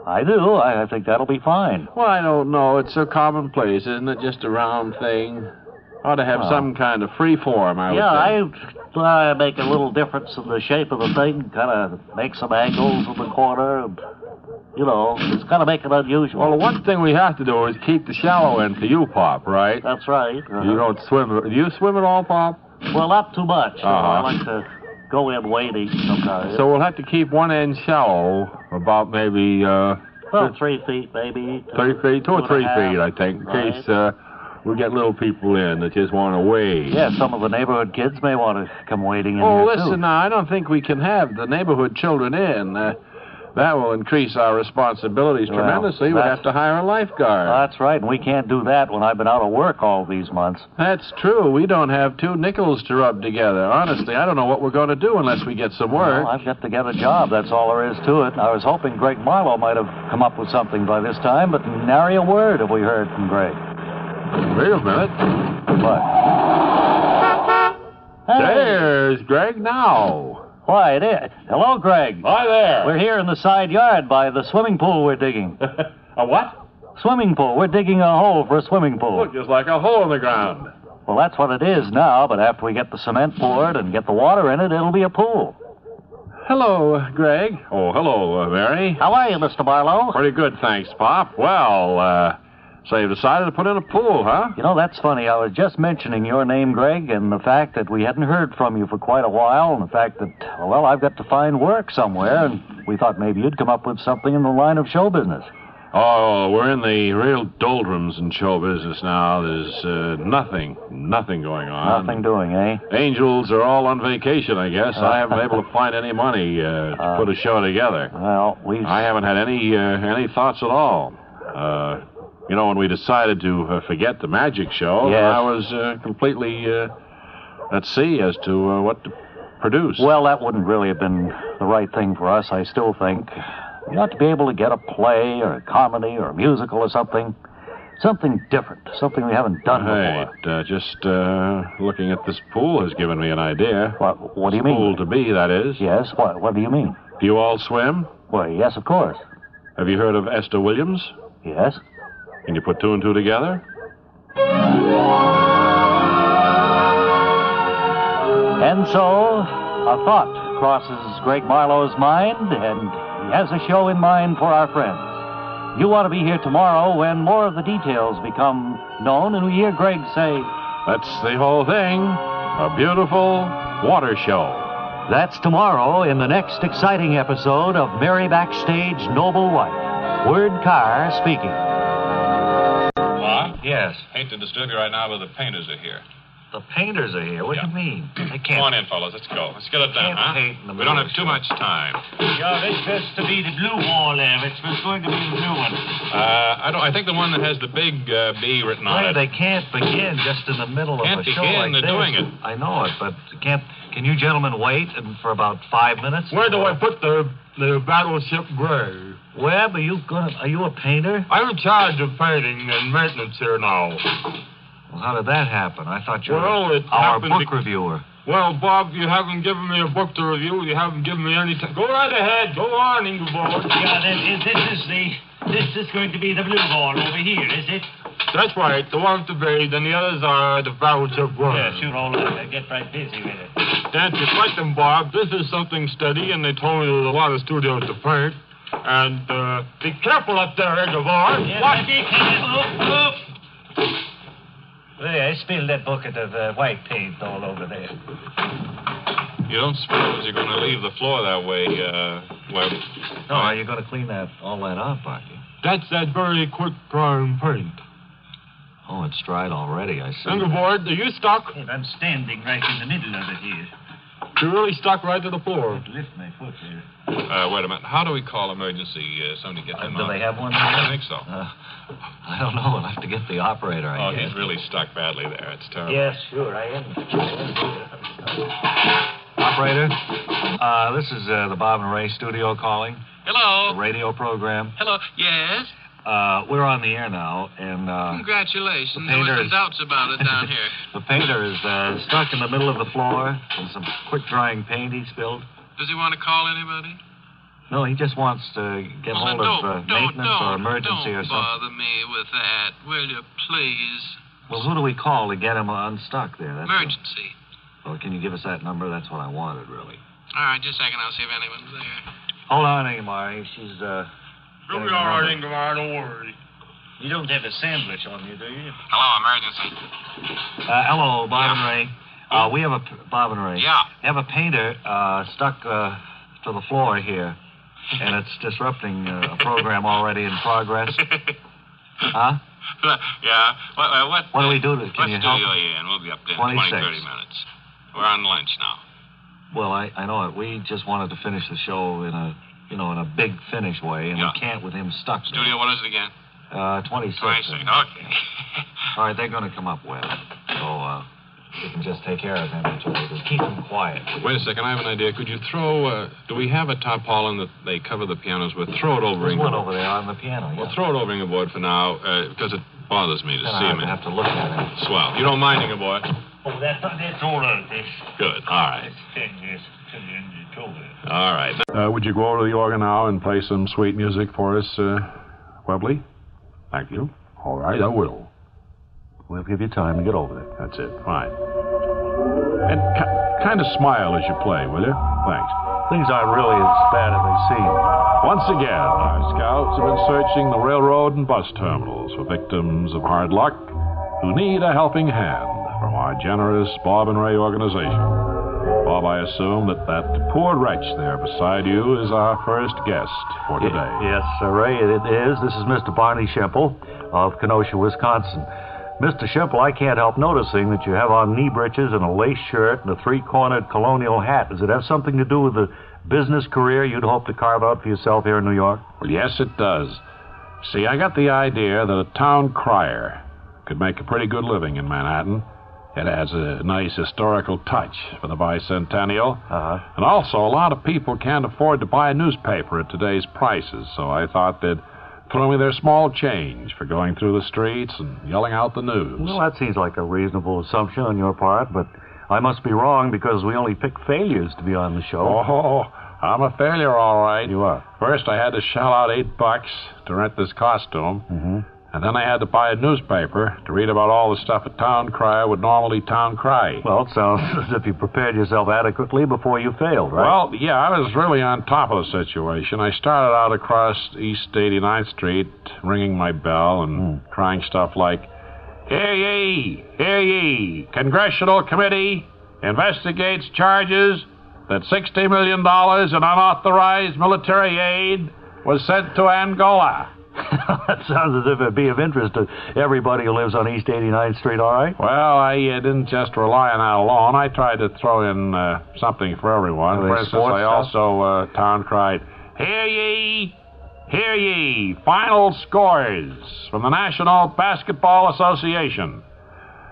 A: I do. I think that'll be fine.
C: Well, I don't know. It's so commonplace, isn't it? Just a round thing. Ought to have some kind of free form, I would think.
A: I make a little difference in the shape of the thing, kind of make some angles in the corner, and, just kind of make it unusual.
B: Well, the one thing we have to do is keep the shallow end to you, Pop, right?
A: That's right.
B: You don't swim. Do you swim at all, Pop?
A: Well, not too much. I like to go in wading sometimes.
B: So we'll have to keep one end shallow, about maybe...
A: 3 feet, maybe.
B: 3 feet, 2 or 3 feet, I think, in
A: right.
B: case we get little people in that just want to wade.
A: Yeah, some of the neighborhood kids may want to come wading in
C: Oh,
A: here,
C: listen,
A: too.
C: now, I don't think we can have the neighborhood children in. That will increase our responsibilities tremendously. We'll have to hire a lifeguard.
A: That's right, and we can't do that when I've been out of work all these months.
C: That's true. We don't have 2 nickels to rub together. Honestly, I don't know what we're going to do unless we get some work.
A: Well, I've got to get a job. That's all there is to it. I was hoping Greg Marlowe might have come up with something by this time, but nary a word have we heard from Greg.
B: Wait a minute.
A: What? Hey.
B: There's Greg now.
A: Why, it is. Hello, Greg.
B: Hi there.
A: We're here in the side yard by the swimming pool we're digging.
B: A what?
A: Swimming pool. We're digging a hole for a swimming pool.
B: Look, just like a hole in the ground.
A: Well, that's what it is now, but after we get the cement poured and get the water in it, it'll be a pool.
C: Hello, Greg.
B: Oh, hello, Mary.
A: How are you, Mr. Marlowe?
C: Pretty good, thanks, Pop. Well, so you've decided to put in a pool, huh?
A: That's funny. I was just mentioning your name, Greg, and the fact that we hadn't heard from you for quite a while, and the fact that, well, I've got to find work somewhere, and we thought maybe you'd come up with something in the line of show business.
B: Oh, we're in the real doldrums in show business now. There's nothing going on.
A: Nothing doing, eh?
B: Angels are all on vacation, I guess. I haven't been able to find any money to put a show together.
A: Well,
B: I haven't had any thoughts at all. When we decided to forget the magic show,
A: yes.
B: I was completely at sea as to what to produce.
A: Well, that wouldn't really have been the right thing for us, I still think. We ought to be able to get a play or a comedy or a musical or something. Something different. Something we haven't done before.
B: Just looking at this pool has given me an idea.
A: What do you mean?
B: Pool to be, that is.
A: Yes, what do you mean?
B: Do you all swim?
A: Well, yes, of course.
B: Have you heard of Esther Williams?
A: Yes.
B: Can you put 2 and 2 together?
A: And so, a thought crosses Greg Marlowe's mind, and he has a show in mind for our friends. You want to be here tomorrow when more of the details become known, and we hear Greg say,
B: That's the whole thing.
H: a beautiful water show.
A: That's tomorrow in the next exciting episode of Mary Backstage Noble Wife. Word Carr speaking.
F: Bob?
I: Yes.
F: Hate to disturb you right now, but the painters are here.
I: The painters are here. What do you mean? They can't.
F: Come on in, fellas. Let's go. Let's get it done,
I: Can't
F: huh?
I: paint in the
F: We don't
I: middle
F: have
I: of
F: too
I: the
F: much time.
I: Yeah, this has to be the blue wall there. It's going to be the blue one.
F: I think the one that has the big B written on
I: Well,
F: it.
I: they can't begin just in the middle of
F: Can't
I: a show
F: begin,
I: like
F: they're
I: this.
F: doing it.
I: I know it, but can you gentlemen wait for about 5 minutes?
B: Where do I put the battleship Gray?
I: Webb, are you a painter?
B: I'm in charge of painting and maintenance here now.
I: Well, how did that happen? I thought you
B: Well, it
I: were our
B: happened
I: book reviewer.
B: Well, Bob, you haven't given me a book to review. You haven't given me any time. Go right ahead. Go on, Ingeborg.
I: Yeah, this is going to be the blue wall over here, is it?
B: That's right. The one's the bait, and the others are the battleship Gray.
I: Yeah, sure, all right. I'll get right busy with it.
B: That's just like them, Bob. This is something steady, and they told me there's a lot of studios to paint. And, be careful up there, Ingeborg.
I: Yeah,
B: What?
I: be careful. Oof. There, I spilled that bucket of white paint all over there.
F: You don't suppose you're going to leave the floor that way, Webb?
I: No, are you going to clean all that up, aren't you?
B: That's that very quick drying paint.
I: Oh, it's dried already, I see.
B: Ingeborg, are you stuck?
I: Yes, I'm standing right in the middle of it here.
B: You're really stuck right to the floor.
I: Lift my foot here.
F: Wait a minute. How do we call emergency? Somebody get them
I: Do
F: on?
I: they have one?
F: I think so.
I: I don't know. I'll have to get the operator, I guess.
F: He's really stuck badly there. It's terrible.
I: Yes, sure, I am. Operator, this is the Bob and Ray studio calling.
J: Hello.
I: The radio program.
J: Hello. Yes?
I: We're on the air now, and
J: Congratulations.
I: the
J: There was
I: painter
J: some
I: is-
J: doubts about it down here.
I: the painter is stuck in the middle of the floor with some quick-drying paint he spilled.
J: Does he want to call anybody?
I: No, he just wants to get
J: Well, then
I: hold of maintenance or emergency or
J: don't
I: something.
J: bother me with that, will you, please?
I: Well, who do we call to get him unstuck there? That's
J: Emergency.
I: Well, can you give us that number? That's what I wanted, really.
J: All right, just a second. I'll see if anyone's there.
I: Hold on, Ingemar. She's,
B: You'll be all right, Ingeborg. Don't worry.
I: You don't have a sandwich on you, do you?
J: Hello, emergency.
I: Hello, Bob and Ray. We have Bob and Ray.
J: Yeah.
I: We have a painter stuck to the floor here, and it's disrupting a program already in progress. Huh?
J: Yeah.
I: What do we do? Can you help?
J: Studio you in? We'll be up there in
I: 26.
J: 20, 30 minutes. We're on lunch now.
I: Well, I know it. We just wanted to finish the show in a big finish way, and
J: Yeah.
I: we can't with him stuck there.
J: Studio, what is it again?
I: 26.
J: 26. Okay.
I: All right, they're going to come up with it. So, you can just take care of him until they keep him quiet.
F: Wait a second. I have an idea. Could you throw... do we have a tarpaulin that they cover the pianos with? Throw it over
I: There's one
F: Ingeborg.
I: over there on the piano.
F: Well,
I: Yeah.
F: throw it over Ingeborg for now, because it bothers me to
I: Then
F: see
I: I
F: him.
I: have to look at him.
F: Swell. You don't mind, Ingeborg?
I: Oh, that's all right.
F: Good. All right. All right.
H: Would you go over to the organ now and play some sweet music for us, Webley? Thank you. All right, I will. We'll give you time to get over there. That's it. Fine. And kind of smile as you play, will you? Thanks.
K: Things aren't really as bad as they seem.
H: Once again, our scouts have been searching the railroad and bus terminals for victims of hard luck who need a helping hand from our generous Bob and Ray organization. Bob, I assume that poor wretch there beside you is our first guest for today.
K: Yes, Ray, it is. This is Mr. Barney Shemple of Kenosha, Wisconsin. Mr. Shemple, I can't help noticing that you have on knee breeches and a lace shirt and a three-cornered colonial hat. Does it have something to do with the business career you'd hope to carve out for yourself here in New York?
H: Well, yes, it does. See, I got the idea that a town crier could make a pretty good living in Manhattan. It adds a nice historical touch for the bicentennial. And also, a lot of people can't afford to buy a newspaper at today's prices, so I thought they'd throw me their small change for going through the streets and yelling out the news.
K: Well, that seems like a reasonable assumption on your part, but I must be wrong because we only pick failures to be on the show.
H: Oh, I'm a failure, all right.
K: You are.
H: First, I had to shell out $8 to rent this costume. And then I had to buy a newspaper to read about all the stuff a town crier would normally town cry.
K: Well, it sounds as if you prepared yourself adequately before you failed, right?
H: Well, yeah, I was really on top of the situation. I started out across East 89th Street, ringing my bell and crying stuff like, "Hear ye, hear ye, Congressional Committee, investigates charges that $60 million in unauthorized military aid was sent to Angola.
K: That sounds as if it'd be of interest to everybody who lives on East 89th Street, all right?
H: Well, I didn't just rely on that alone. I tried to throw in something for everyone. For instance, I also town cried, "Hear ye! Hear ye! Final scores from the National Basketball Association.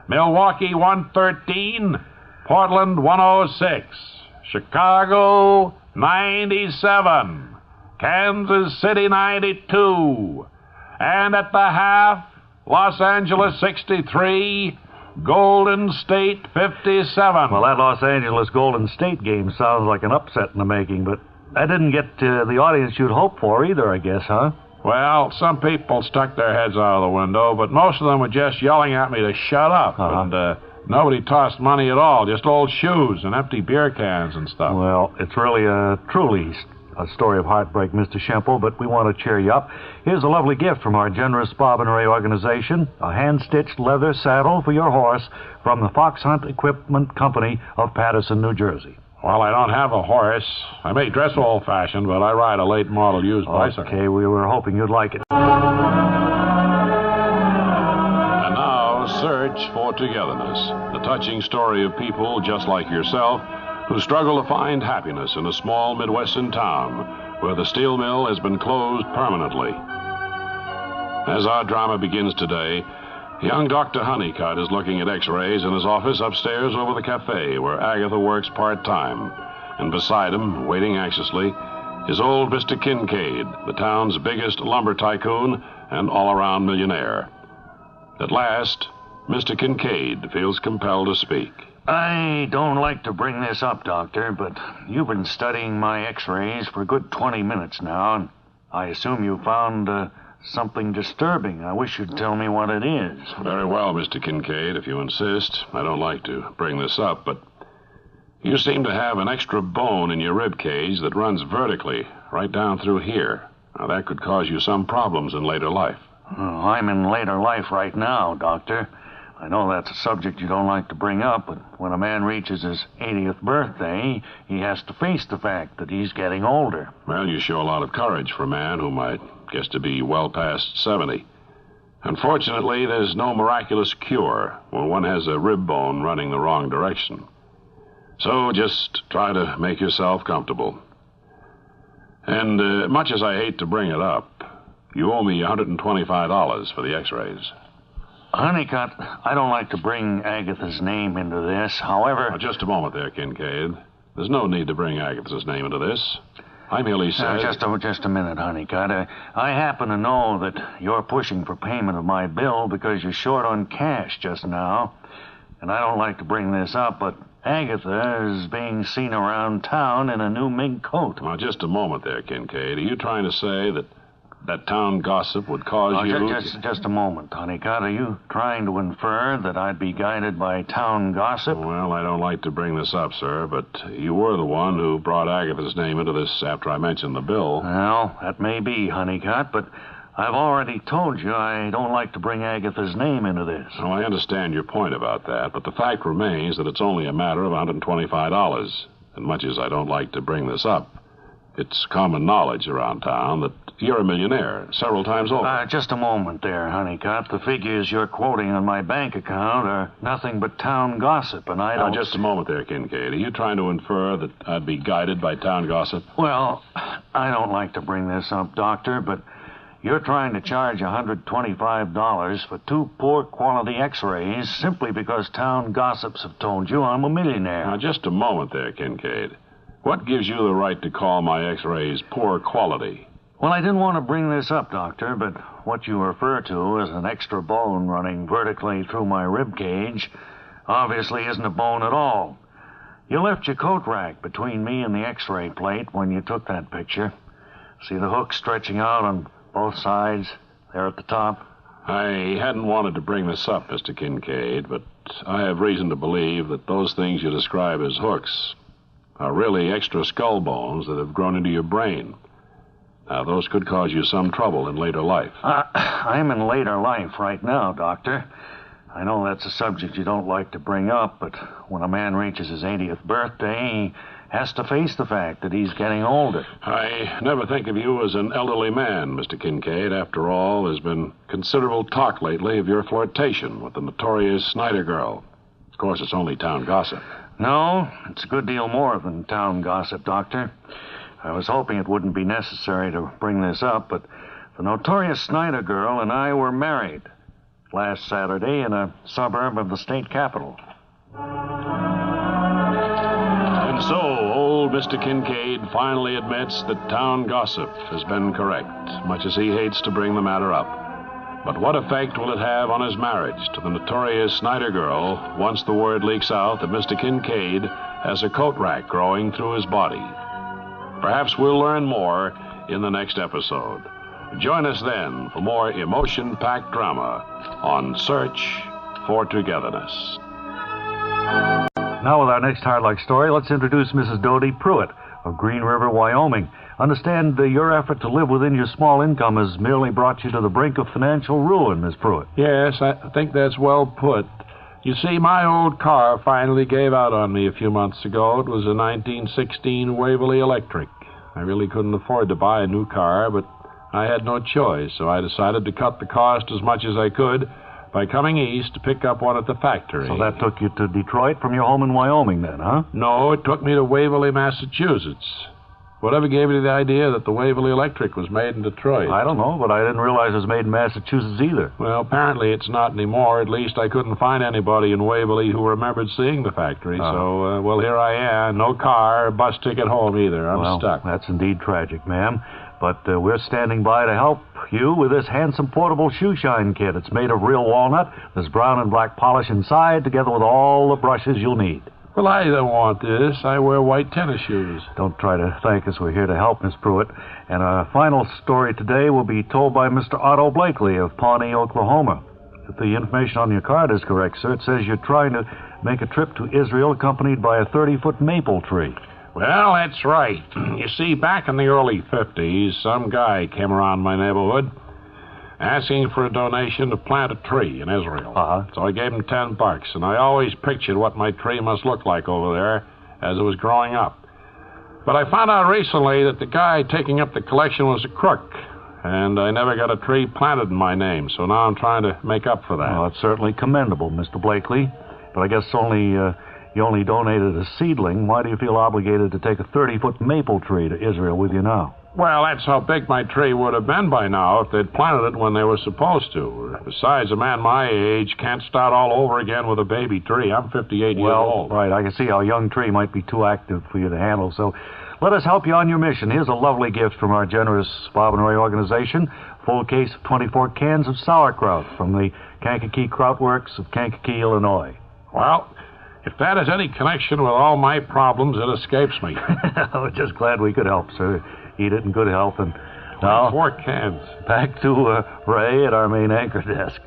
H: Milwaukee 113, Portland 106, Chicago 97, Kansas City 92, and at the half, Los Angeles 63, Golden State 57.
K: Well, that Los Angeles Golden State game sounds like an upset in the making, but that didn't get the audience you'd hoped for either, I guess, huh?
H: Well, some people stuck their heads out of the window, but most of them were just yelling at me to shut up. And nobody tossed money at all, just old shoes and empty beer cans and stuff.
K: Well, it's really truly a story of heartbreak, Mr. Shemple, but we want to cheer you up. Here's a lovely gift from our generous Bob and Ray organization, a hand-stitched leather saddle for your horse from the Fox Hunt Equipment Company of Paterson, New Jersey.
H: Well, I don't have a horse. I may dress old-fashioned, but I ride a late-model used bicycle.
K: Okay, we were hoping you'd like it.
D: And now, Search for Togetherness, the touching story of people just like yourself who struggle to find happiness in a small Midwestern town where the steel mill has been closed permanently. As our drama begins today, young Dr. Honeycutt is looking at x-rays in his office upstairs over the cafe where Agatha works part-time. And beside him, waiting anxiously, is old Mr. Kincaid, the town's biggest lumber tycoon and all-around millionaire. At last, Mr. Kincaid feels compelled to speak.
E: I don't like to bring this up, Doctor, but you've been studying my x-rays for a good 20 minutes now, and I assume you found something disturbing. I wish you'd tell me what it is.
D: Very well, Mr. Kincaid, if you insist. I don't like to bring this up, but you seem to have an extra bone in your rib cage that runs vertically right down through here. Now, that could cause you some problems in later life.
E: Oh, I'm in later life right now, Doctor. I know that's a subject you don't like to bring up, but when a man reaches his 80th birthday, he has to face the fact that he's getting older.
D: Well, you show a lot of courage for a man who might guess to be well past 70. Unfortunately, there's no miraculous cure when one has a rib bone running the wrong direction. So just try to make yourself comfortable. And much as I hate to bring it up, you owe me $125 for the x-rays.
E: Honeycutt, I don't like to bring Agatha's name into this. However...
D: Now, just a moment there, Kincaid. There's no need to bring Agatha's name into this. I merely said...
E: Just a minute, Honeycutt. I happen to know that you're pushing for payment of my bill because you're short on cash just now. And I don't like to bring this up, but Agatha is being seen around town in a new mink coat.
D: Now, just a moment there, Kincaid. Are you trying to say that town gossip would cause you...
E: Just a moment, Honeycutt. Are you trying to infer that I'd be guided by town gossip?
D: Well, I don't like to bring this up, sir, but you were the one who brought Agatha's name into this after I mentioned the bill.
E: Well, that may be, Honeycutt, but I've already told you I don't like to bring Agatha's name into this.
D: Well, I understand your point about that, but the fact remains that it's only a matter of $125. And much as I don't like to bring this up, it's common knowledge around town that you're a millionaire several times over.
E: Just a moment there, Honeycutt. The figures you're quoting on my bank account are nothing but town gossip, and I don't...
D: Now, just a moment there, Kincaid. Are you trying to infer that I'd be guided by town gossip?
E: Well, I don't like to bring this up, Doctor, but you're trying to charge $125 for 2 poor-quality x-rays simply because town gossips have told you I'm a millionaire.
D: Now, just a moment there, Kincaid. What gives you the right to call my x-rays poor quality?
E: Well, I didn't want to bring this up, Doctor, but what you refer to as an extra bone running vertically through my rib cage obviously isn't a bone at all. You left your coat rack between me and the x-ray plate when you took that picture. See the hook stretching out on both sides there at the top?
D: I hadn't wanted to bring this up, Mr. Kincaid, but I have reason to believe that those things you describe as hooks are really extra skull bones that have grown into your brain. Now, those could cause you some trouble in later life.
E: I'm in later life right now, Doctor.
K: I know that's a subject you don't like to bring up, but when a man reaches his 80th birthday, he has to face the fact that he's getting older.
H: I never think of you as an elderly man, Mr. Kincaid. After all, there's been considerable talk lately of your flirtation with the notorious Snyder girl. Of course, it's only town gossip.
K: No, it's a good deal more than town gossip, Doctor. I was hoping it wouldn't be necessary to bring this up, but the notorious Snyder girl and I were married last Saturday in a suburb of the state capital.
H: And so, old Mr. Kincaid finally admits that town gossip has been correct, much as he hates to bring the matter up. But what effect will it have on his marriage to the notorious Snyder girl once the word leaks out that Mr. Kincaid has a coat rack growing through his body? Perhaps we'll learn more in the next episode. Join us then for more emotion-packed drama on Search for Togetherness.
K: Now with our next Hard Luck story, let's introduce Mrs. Dodie Pruitt of Green River, Wyoming. Understand your effort to live within your small income has merely brought you to the brink of financial ruin, Miss Pruitt.
H: Yes, I think that's well put. You see, my old car finally gave out on me a few months ago. It was a 1916 Waverly Electric. I really couldn't afford to buy a new car, but I had no choice, so I decided to cut the cost as much as I could by coming east to pick up one at the factory.
K: So that took you to Detroit from your home in Wyoming then, huh?
H: No, it took me to Waverly, Massachusetts. Whatever gave you the idea that the Waverly Electric was made in Detroit?
K: I don't know, but I didn't realize it was made in Massachusetts either.
H: Well, apparently it's not anymore. At least I couldn't find anybody in Waverly who remembered seeing the factory. So, well, here I am. No car, bus ticket home either. I'm stuck.
K: That's indeed tragic, ma'am. But we're standing by to help you with this handsome portable shoe shine kit. It's made of real walnut. There's brown and black polish inside, together with all the brushes you'll need.
H: Well, I don't want this. I wear white tennis shoes.
K: Don't try to thank us. We're here to help, Miss Pruitt. And our final story today will be told by Mr. Otto Blakely of Pawnee, Oklahoma. If the information on your card is correct, sir, it says you're trying to make a trip to Israel accompanied by a 30-foot maple tree.
H: Well, that's right. You see, back in the early 50s, some guy came around my neighborhood asking for a donation to plant a tree in Israel. So I gave him $10, and I always pictured what my tree must look like over there as it was growing up. But I found out recently that the guy taking up the collection was a crook, and I never got a tree planted in my name, so now I'm trying to make up for that.
K: Well, that's certainly commendable, Mr. Blakely. But I guess you only donated a seedling. Why do you feel obligated to take a 30-foot maple tree to Israel with you now?
H: Well, that's how big my tree would have been by now if they'd planted it when they were supposed to. Besides, a man my age can't start all over again with a baby tree. I'm 58 years old.
K: Right, I can see how a young tree might be too active for you to handle, so let us help you on your mission. Here's a lovely gift from our generous Bob and Ray organization, full case of 24 cans of sauerkraut from the Kankakee Kraut Works of Kankakee, Illinois.
H: Well, if that has any connection with all my problems, it escapes me.
K: We're just glad we could help, sir. Eat it in good health. And now,
H: 4 cans.
K: Back to Ray at our main anchor desk.